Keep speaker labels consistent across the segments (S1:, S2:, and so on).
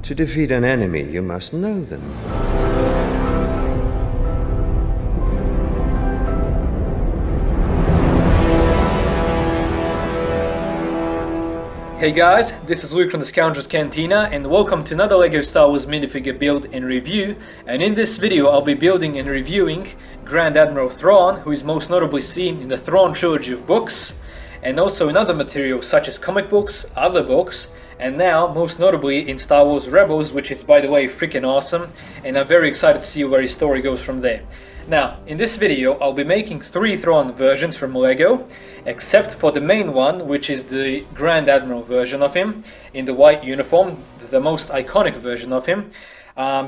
S1: To defeat an enemy, you must know them.
S2: Hey guys, this is Luke from the Scoundrels Cantina and welcome to another LEGO Star Wars minifigure build and review. And in this video I'll be building and reviewing Grand Admiral Thrawn, who is most notably seen in the Thrawn trilogy of books, and also in other materials such as comic books, other books, and now most notably in Star Wars Rebels, which is by the way freaking awesome, and I'm very excited to see where his story goes from there. Now, in this video I'll be making 3 Thrawn versions from LEGO, except for the main one, which is the Grand Admiral version of him in the white uniform, the most iconic version of him,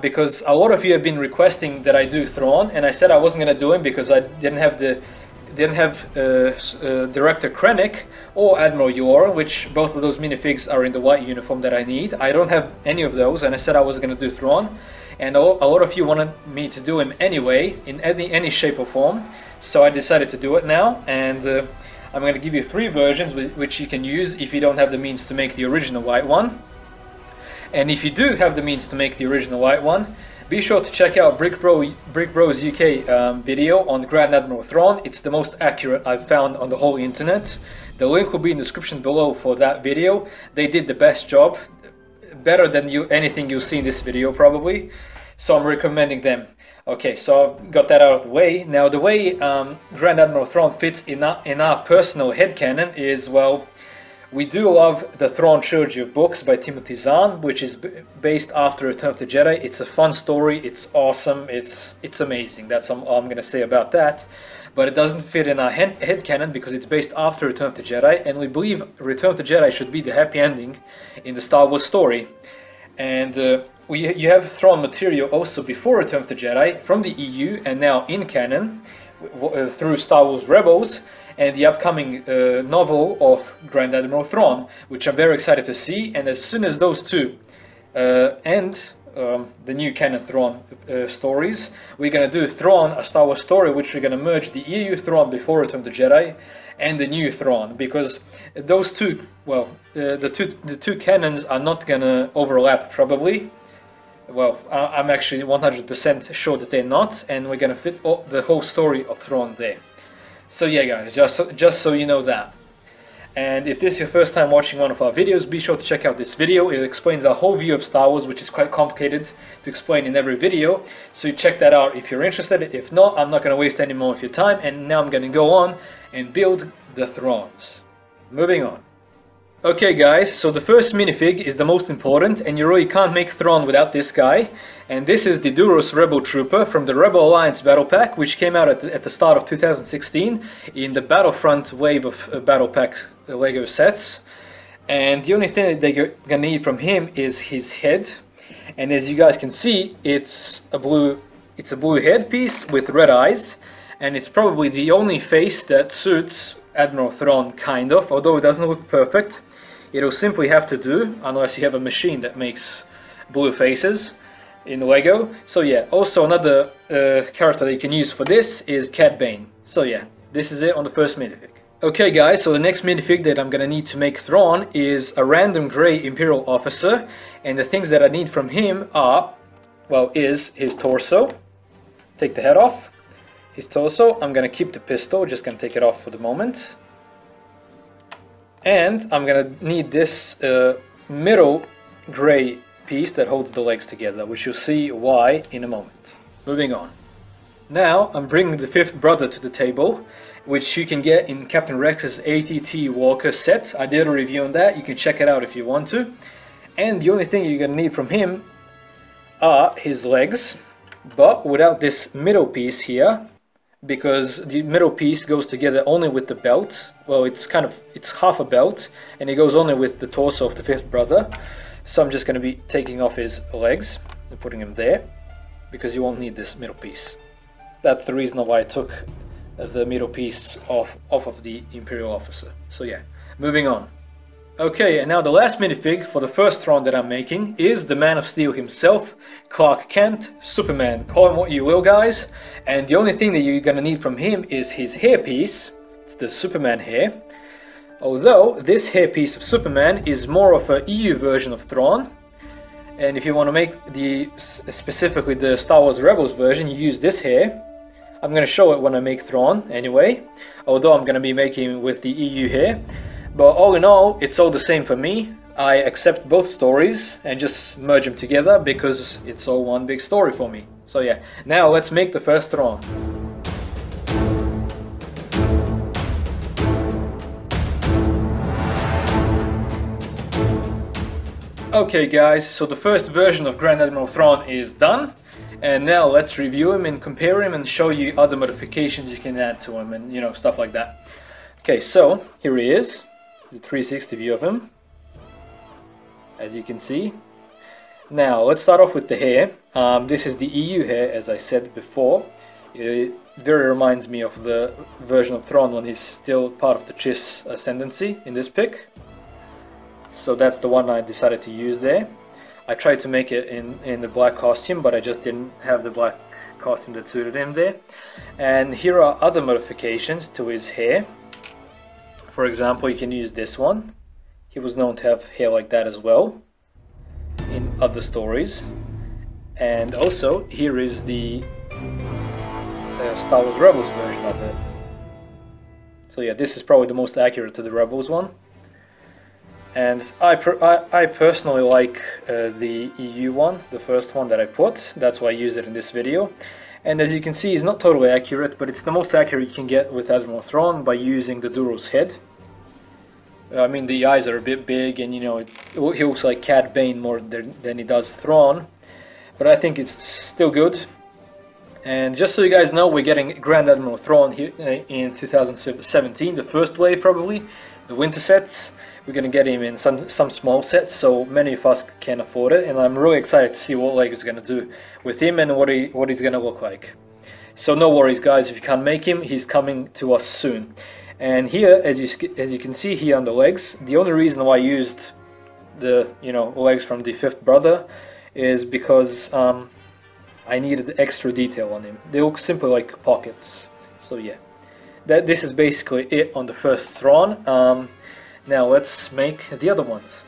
S2: because a lot of you have been requesting that I do Thrawn, and I said I wasn't going to do him because I didn't have Director Krennic or Admiral Yor, which both of those minifigs are in the white uniform that I need. I don't have any of those, and I said I was going to do Thrawn. And a lot of you wanted me to do him anyway, in any shape or form, so I decided to do it now, and I'm going to give you 3 versions which you can use if you don't have the means to make the original white one. And if you do have the means to make the original white one, be sure to check out Brick Bros UK video on Grand Admiral Thrawn. It's the most accurate I've found on the whole internet. The link will be in the description below for that video. They did the best job. Better than anything you'll see in this video probably, so I'm recommending them. Okay, so I've got that out of the way. Now the way Grand Admiral Thrawn fits in our personal headcanon is, well, we do love the Thrawn trilogy of books by Timothy Zahn, which is based after Return of the Jedi. It's a fun story, it's awesome, it's amazing. That's all I'm going to say about that. But it doesn't fit in our headcanon because it's based after Return of the Jedi, and we believe Return of the Jedi should be the happy ending in the Star Wars story. And you have Thrawn material also before Return of the Jedi from the EU and now in canon through Star Wars Rebels and the upcoming novel of Grand Admiral Thrawn, which I'm very excited to see. And as soon as those two end, the new canon Thrawn stories, we're going to do Thrawn, a Star Wars story, which we're going to merge the EU Thrawn before Return of the Jedi and the new Thrawn, because those two, well, the two canons are not going to overlap probably. Well, I'm actually 100% sure that they're not, and we're going to fit the whole story of Thrawn there. So yeah guys, just so you know that. And if this is your first time watching one of our videos, be sure to check out this video. It explains our whole view of Star Wars, which is quite complicated to explain in every video. So you check that out if you're interested. If not, I'm not going to waste any more of your time. And now I'm going to go on and build the Thrawns. Moving on. Okay guys, so the first minifig is the most important, and you really can't make Thrawn without this guy. And this is the Duros Rebel Trooper from the Rebel Alliance Battle Pack, which came out at the start of 2016 in the Battlefront wave of Battle Pack LEGO sets. And the only thing that you're gonna need from him is his head. And as you guys can see, it's a blue headpiece with red eyes, and it's probably the only face that suits Admiral Thrawn, kind of, although it doesn't look perfect. It'll simply have to do, unless you have a machine that makes blue faces in LEGO. So yeah, also another character that you can use for this is Cad Bane. So yeah, this is it on the first minifig. Okay guys, so the next minifig that I'm gonna need to make Thrawn is a random grey Imperial officer, and the things that I need from him are, well, is his torso. Take the head off. His torso, I'm gonna keep the pistol, just gonna take it off for the moment. And I'm gonna need this middle grey piece that holds the legs together, which you'll see why in a moment. Moving on. Now I'm bringing the 5th brother to the table, which you can get in Captain Rex's ATT Walker set. I did a review on that, you can check it out if you want to. And the only thing you're gonna need from him are his legs, but without this middle piece here, because the middle piece goes together only with the belt. Well, it's half a belt, and it goes only with the torso of the 5th brother. So I'm just going to be taking off his legs and putting him there, because you won't need this middle piece. That's the reason why I took the middle piece off of the Imperial officer. So yeah, moving on. Okay, and now the last minifig for the first Thrawn that I'm making is the Man of Steel himself, Clark Kent, Superman. Call him what you will, guys. And the only thing that you're gonna need from him is his hairpiece. It's the Superman hair. Although this hairpiece of Superman is more of a EU version of Thrawn. And if you want to make specifically the Star Wars Rebels version, you use this hair. I'm going to show it when I make Thrawn anyway, although I'm going to be making with the EU hair. But all in all, it's all the same for me. I accept both stories and just merge them together because it's all one big story for me. So yeah, now let's make the first Thrawn. Okay guys, so the first version of Grand Admiral Thrawn is done. And now let's review him and compare him and show you other modifications you can add to him and, you know, stuff like that. Okay, so here he is. The 360 view of him, as you can see. Now let's start off with the hair. This is the EU hair, as I said before. It very reminds me of the version of Thrawn when he's still part of the Chiss Ascendancy in this pic. So that's the one I decided to use there. I tried to make it in the black costume, but I just didn't have the black costume that suited him there. And here are other modifications to his hair. For example, you can use this one. He was known to have hair like that as well in other stories. And also, here is the Star Wars Rebels version of it. So yeah, this is probably the most accurate to the Rebels one. And I personally like the EU one, the first one that I put. That's why I used it in this video. And as you can see, it's not totally accurate, but it's the most accurate you can get with Admiral Thrawn by using the Duro's head. I mean, the eyes are a bit big, and you know, he looks like Cad Bane more than he does Thrawn. But I think it's still good. And just so you guys know, we're getting Grand Admiral Thrawn here in 2017, the first wave probably, the winter sets. We're going to get him in some small sets, so many of us can't afford it, and I'm really excited to see what Lego is going to do with him and what he's going to look like. So no worries guys, if you can't make him, he's coming to us soon. And here, as you can see here on the legs, the only reason why I used the legs from the fifth brother is because I needed extra detail on him. They look simply like pockets. So yeah, this is basically it on the first Thrawn. Now let's make the other ones.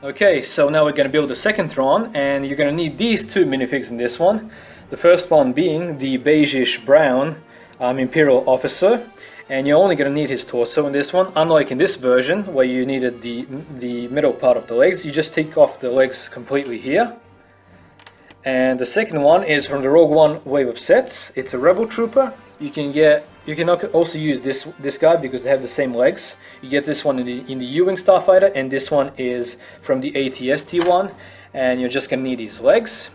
S2: Okay, so now we're going to build the second Thrawn, and you're going to need these two minifigs in this one. The first one being the beigeish brown Imperial officer, and you're only going to need his torso in this one. Unlike in this version where you needed the middle part of the legs, you just take off the legs completely here. And the second one is from the Rogue One wave of sets. It's a Rebel Trooper. You can also use this guy because they have the same legs. You get this one in the U-Wing Starfighter, and this one is from the AT-ST one, and you're just gonna need these legs.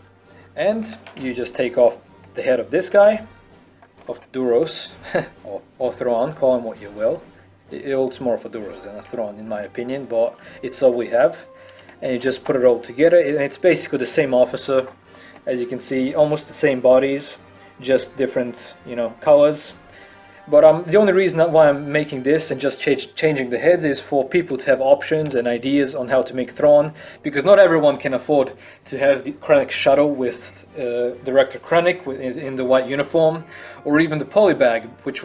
S2: And you just take off the head of this guy, of Duros, or Thrawn, call him what you will. It looks more of a Duros than a Thrawn in my opinion, but it's all we have. And you just put it all together, and it's basically the same officer. As you can see, almost the same bodies, just different, colors. But the only reason why I'm making this and just changing the heads is for people to have options and ideas on how to make Thrawn, because not everyone can afford to have the Krennic shuttle with Director Krennic in the white uniform, or even the polybag, which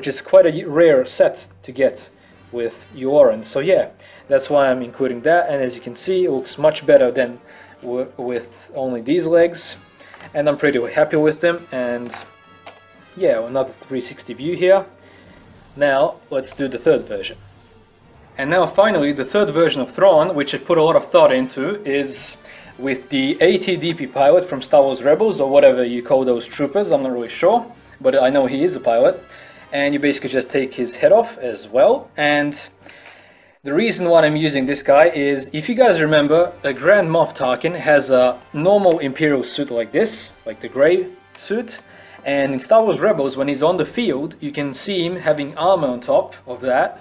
S2: is quite a rare set to get with Yoren. So yeah, that's why I'm including that, and as you can see, it looks much better than with only these legs, and I'm pretty happy with them. And yeah, another 360 view here. Now let's do the third version. And now finally, the third version of Thrawn, which I put a lot of thought into, is with the AT-DP pilot from Star Wars Rebels, or whatever you call those troopers. I'm not really sure, but I know he is a pilot. And you basically just take his head off as well. And the reason why I'm using this guy is, if you guys remember, the Grand Moff Tarkin has a normal Imperial suit like this, like the grey suit. And in Star Wars Rebels, when he's on the field, you can see him having armor on top of that.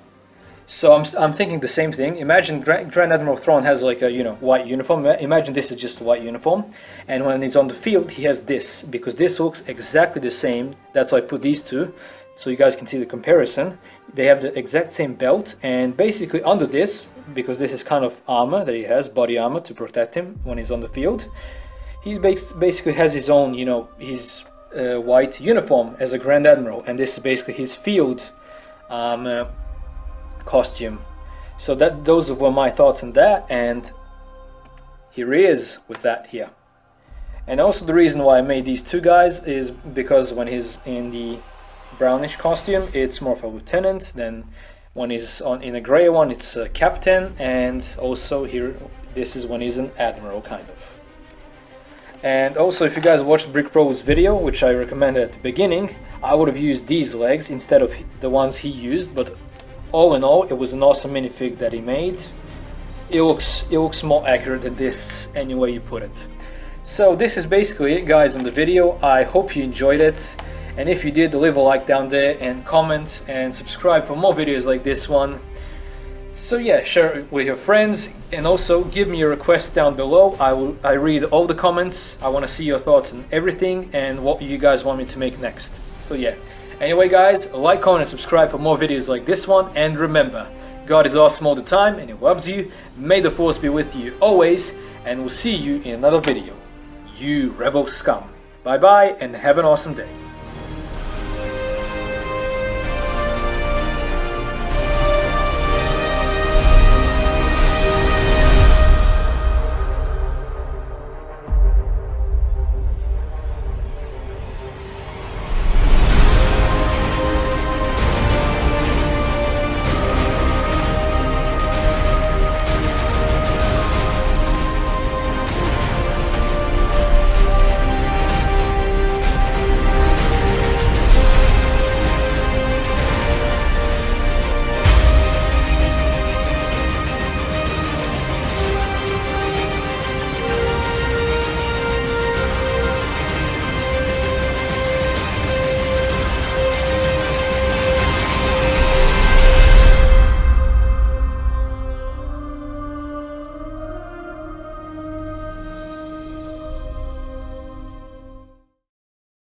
S2: So I'm thinking the same thing. Imagine Grand Admiral Thrawn has like a white uniform. Imagine this is just a white uniform, and when he's on the field, he has this, because this looks exactly the same. That's why I put these two, so you guys can see the comparison. They have the exact same belt, and basically under this, because this is kind of armor that he has, body armor to protect him when he's on the field, he basically has his own, his white uniform as a Grand Admiral, and this is basically his field costume. So those were my thoughts on that, and here he is with that here. And also the reason why I made these two guys is because when he's in the brownish costume, it's more of a lieutenant. Then when he's in a gray one, it's a captain. And also here, this is when he's an admiral, kind of. And also, if you guys watched Brick Pro's video, which I recommended at the beginning, I would have used these legs instead of the ones he used. But all in all, it was an awesome minifig that he made. It looks more accurate than this any way you put it. So this is basically it, guys, on the video. I hope you enjoyed it, and if you did, leave a like down there and comment and subscribe for more videos like this one. So yeah, share it with your friends, and also give me your requests down below. I read all the comments. I want to see your thoughts on everything and what you guys want me to make next. So yeah, anyway guys, like, comment and subscribe for more videos like this one, and remember, God is awesome all the time and He loves you. May the Force be with you always, and we'll see you in another video. You Rebel Scum. Bye bye and have an awesome day.